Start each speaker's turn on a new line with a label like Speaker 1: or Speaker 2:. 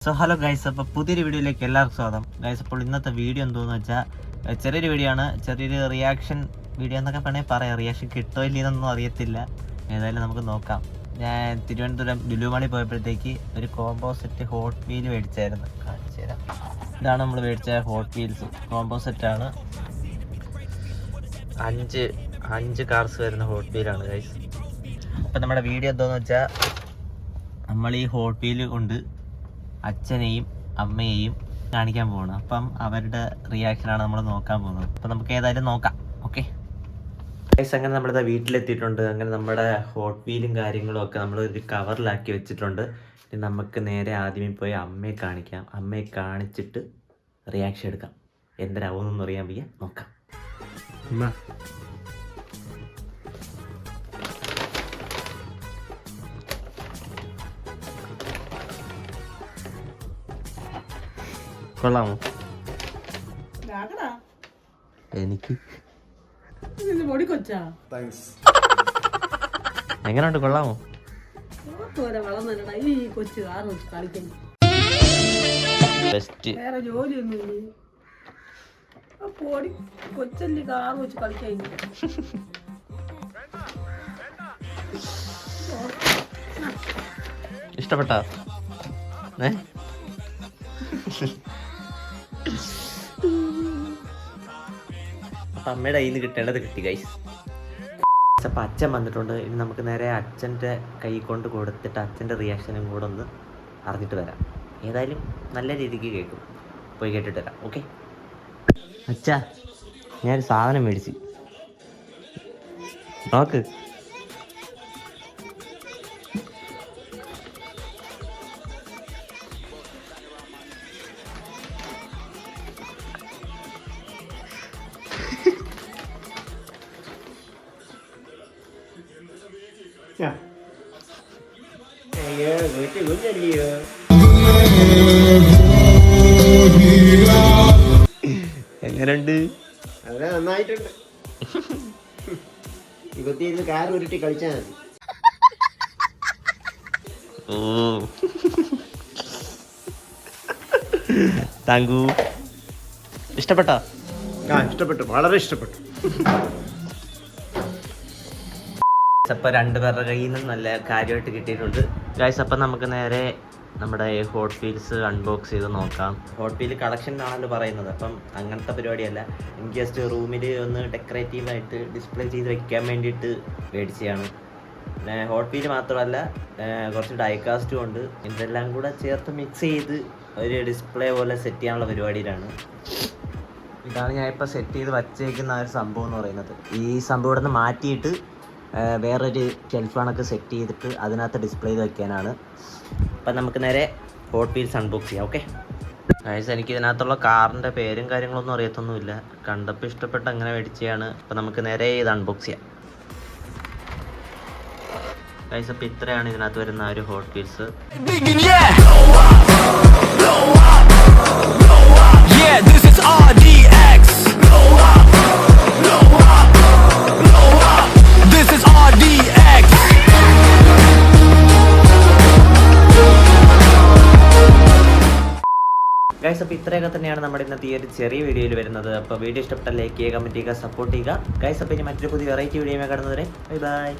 Speaker 1: So hello guys, അപ്പോൾ പുതിയൊരു വീഡിയോയിലേക്ക് എല്ലാവർക്കും സ്വാഗതം. ഗൈസ്, അപ്പോൾ ഇന്നത്തെ വീഡിയോ എന്തോന്ന് വെച്ചാൽ ചെറിയൊരു വീഡിയോ ആണ്, ചെറിയൊരു റിയാക്ഷൻ വീഡിയോ എന്നൊക്കെ പറയാം. റിയാക്ഷൻ കിട്ടോ ഇല്ലെന്നൊന്നും അറിയത്തില്ല, ഏതായാലും നമുക്ക് നോക്കാം. ഞാൻ തിരുവനന്തപുരം ലുലുമാളി പോയപ്പോഴത്തേക്ക് ഒരു കോംബോ സെറ്റ് ഹോട്ട് വീൽ മേടിച്ചായിരുന്നു, കാണിച്ചു തരാം. ഇതാണ് നമ്മൾ മേടിച്ച ഹോട്ട് വീൽസ് കോംബോ സെറ്റാണ്. അഞ്ച് കാർസ് വരുന്ന ഹോട്ട് വീലാണ് ഗൈസ്. അപ്പം നമ്മുടെ വീഡിയോ എന്തോന്ന് വെച്ചാൽ നമ്മൾ ഈ ഹോട്ട് വീൽ കൊണ്ട് അച്ഛനെയും അമ്മയെയും കാണിക്കാൻ പോകണം. അപ്പം അവരുടെ റിയാക്ഷനാണ് നമ്മൾ നോക്കാൻ പോകുന്നത്. അപ്പം നമുക്ക് ഏതായാലും നോക്കാം. ഓക്കെ ഗൈസ്, അങ്ങനെ നമ്മളിതാ വീട്ടിലെത്തിയിട്ടുണ്ട്. അങ്ങനെ നമ്മുടെ ഹോട്ട് വീലും കാര്യങ്ങളും ഒക്കെ നമ്മൾ ഒരു കവറിലാക്കി വെച്ചിട്ടുണ്ട്. ഇനി നമുക്ക് നേരെ ആദ്യമേ പോയി അമ്മയെ കാണിക്കാം. അമ്മയെ കാണിച്ചിട്ട് റിയാക്ഷൻ എടുക്കാം. എന്തരാവുമെന്നൊന്നും അറിയാൻ വയ്യ, നോക്കാം. കൊള്ളാമോ? എനിക്ക് എങ്ങനെയുണ്ട്? കൊള്ളാമോ? ബെസ്റ്റ്. ഇഷ്ടപ്പെട്ടോ? അപ്പം അമ്മയുടെ കയ്യിൽ നിന്ന് കിട്ടേണ്ടത് കിട്ടി ഗൈസ്. അപ്പം അച്ഛൻ വന്നിട്ടുണ്ട്. ഇനി നമുക്ക് നേരെ അച്ഛൻ്റെ കൈ കൊണ്ട് കൊടുത്തിട്ട് അച്ഛൻ്റെ റിയാക്ഷനും കൂടെ ഒന്ന് അറിഞ്ഞിട്ട് വരാം. ഏതായാലും നല്ല രീതിക്ക് കേൾക്കും, പോയി കേട്ടിട്ട് വരാം. ഓക്കെ അച്ഛാ, ഞാനൊരു സാധനം മേടിച്ച് നോക്ക്. എങ്ങനെയുണ്ട്?
Speaker 2: വളരെ നന്നായിട്ടുണ്ട്. ഇരുന്ന് കാർ ഉരുട്ടി കളിച്ചാൽ മതി.
Speaker 1: ഓ താങ്കു, ഇഷ്ടപ്പെട്ടോ?
Speaker 2: ഇഷ്ടപ്പെട്ടു, വളരെ ഇഷ്ടപ്പെട്ടു.
Speaker 1: അപ്പം രണ്ടുപേരുടെ കയ്യിൽ നിന്നും നല്ല കാര്യമായിട്ട് കിട്ടിയിട്ടുണ്ട് ഗൈസ്. അപ്പം നമുക്ക് നേരെ നമ്മുടെ ഹോട്ട് വീൽസ് അൺബോക്സ് ചെയ്ത് നോക്കാം. ഹോട്ട് വീൽ കളക്ഷനാണല്ലോ പറയുന്നത്, അപ്പം അങ്ങനത്തെ പരിപാടിയല്ല. എനിക്ക് ജസ്റ്റ് റൂമിൽ ഒന്ന് ഡെക്കറേറ്റീവായിട്ട് ഡിസ്പ്ലേ ചെയ്ത് വെക്കാൻ വേണ്ടിയിട്ട് മേടിച്ചതാണ്. പിന്നെ ഹോട്ട് വീൽ മാത്രമല്ല, കുറച്ച് ഡൈകാസ്റ്റും ഉണ്ട്. ഇതെല്ലാം കൂടെ ചേർത്ത് മിക്സ് ചെയ്ത് ഒരു ഡിസ്പ്ലേ പോലെ സെറ്റ് ചെയ്യാനുള്ള പരിപാടിയിലാണ്. ഇതാണ് ഞാൻ ഇപ്പോൾ സെറ്റ് ചെയ്ത് വച്ചേക്കുന്ന ഒരു സംഭവം എന്ന് പറയുന്നത്. ഈ സംഭവം ഇവിടെ നിന്ന് മാറ്റിയിട്ട് വേറൊരു ഷെൽഫാണൊക്കെ സെറ്റ് ചെയ്തിട്ട് അതിനകത്ത് ഡിസ്പ്ലേ ചെയ്ത് വയ്ക്കാനാണ്. അപ്പം നമുക്ക് നേരെ ഹോട്ട് വീൽസ് അൺബോക്സ് ചെയ്യാം. ഓക്കെ ഗൈസ്, എനിക്ക് ഇതിനകത്തുള്ള കാറിൻ്റെ പേരും കാര്യങ്ങളൊന്നും അറിയത്തൊന്നുമില്ല, കണ്ടപ്പോൾ ഇഷ്ടപ്പെട്ട് അങ്ങനെ മേടിച്ചതാണ്. അപ്പം നമുക്ക് നേരെ ഇത് അൺബോക്സ് ചെയ്യാം ഗൈസ്. അപ്പം ഇത്രയാണ് ഇതിനകത്ത് വരുന്ന ഒരു ഹോട്ട് വീൽസ്. ഗൈസ്, അപ്പോൾ ഇത്രയൊക്കെ തന്നെയാണ് നമ്മുടെ ഇന്നത്തെ ഈ ഒരു ചെറിയ വീഡിയോയിൽ വരുന്നത്. അപ്പോൾ വീഡിയോ ഇഷ്ടപ്പെട്ട ലൈക്ക് ചെയ്യുക, കമൻറ്റ് ചെയ്യുക, സപ്പോർട്ട് ചെയ്യുക ഗൈസ്. അപ്പോൾ ഇനി മറ്റൊരു പുതിയ വെറൈറ്റി വീഡിയോ കാണുന്നവരെ ബൈ ബൈ.